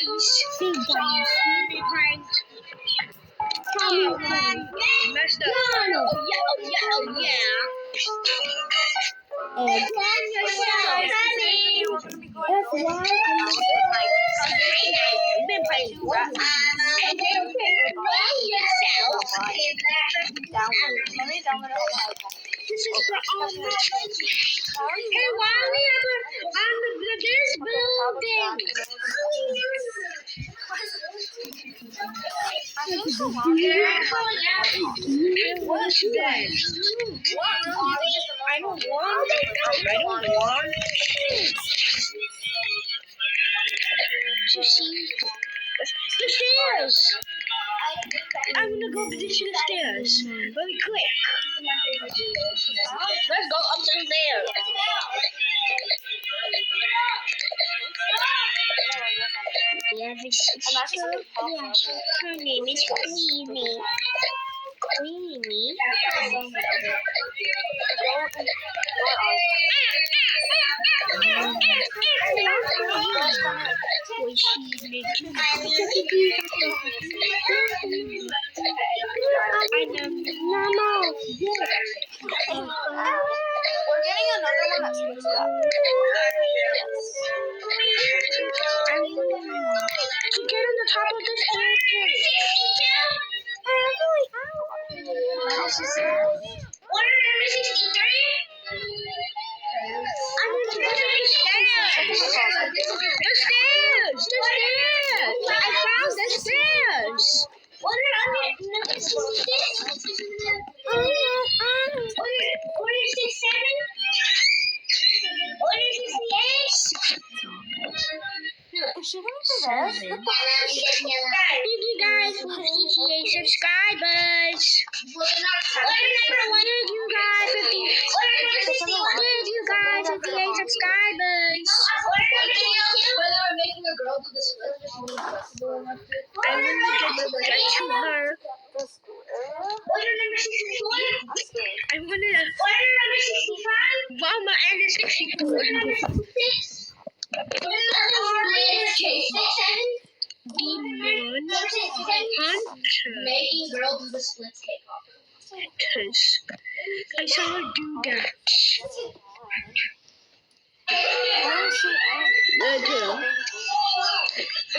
guys. So we'll be playing. Messed up. Oh yeah. And that's why I've been playing yourself. This is for all my Hey, why are we on this building? What's that? I don't want. To see the stairs. I'm gonna go position the stairs. Very quick. Let's go up the stairs. We have a sister. Her name is Queenie. Queenie. We're getting another one that switches up. To get on the top of this staircase. Order number 63. I'm going to go to the stairs. The stairs. I found the stairs. Order number 66. Order 67. Order 68. Thank you guys for the 68 subscribers. Thank you guys for the 58 subscribers. We're making a girl do the split. I want to get to her. Order number 64. I want to. Order number 65. Mama and the 64. Order number 66. Demon Hunter. Making girl do the splits cake off. I saw her do that.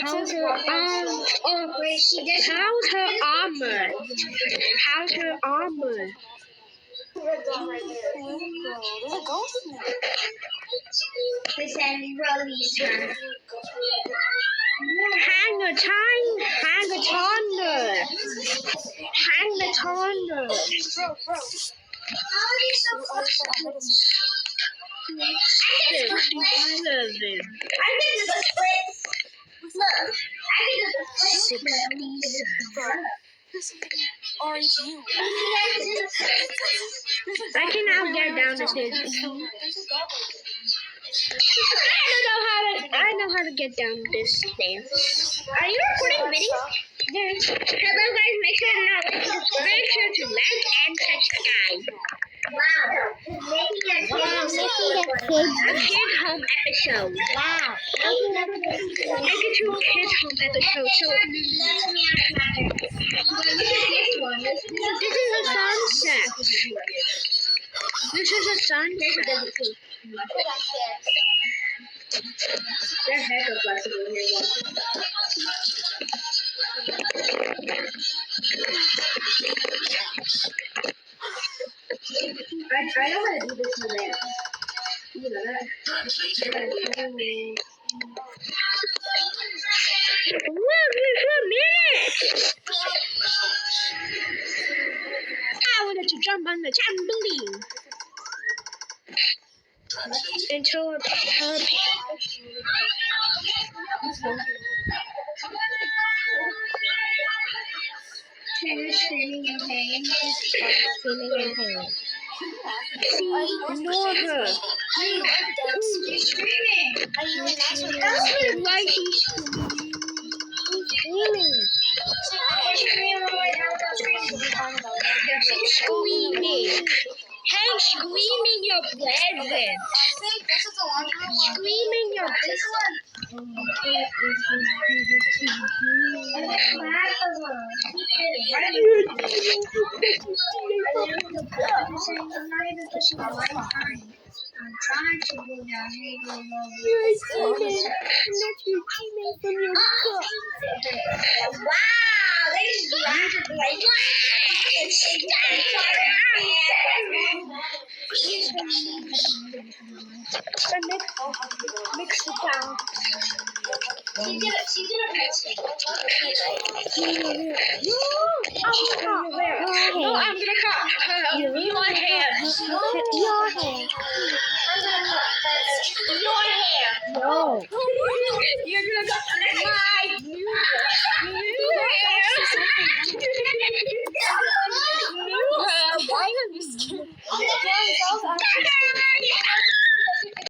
How's her armor? How's her armor? There's a ghost in there. Hang a tunnel. Orange you. I can now get down the stairs. I know how to get down this stairs. Are you recording video? Yes. Hello guys, make sure to like and subscribe. Kids home episode. Wow. I get to kids home episode. So this is a sunset. This is a sunset. There's heck of flexible here. I know how to do this in there. You know that. Wait a minute! I wanted to jump on the trampoline. Until her screaming in pain. See, ignore her. She's screaming. Are you an actual Why she's screaming? Screaming. Hey, screaming your present. I think this is the laundry room. Screaming your present. I'm trying to go down here to You're a teammate, and that's your teammate from your cup. Wow, they just blinded like Mix it down. She's gonna mix it. No, I'm gonna cut your hair. Your hair. No. You're gonna cut my.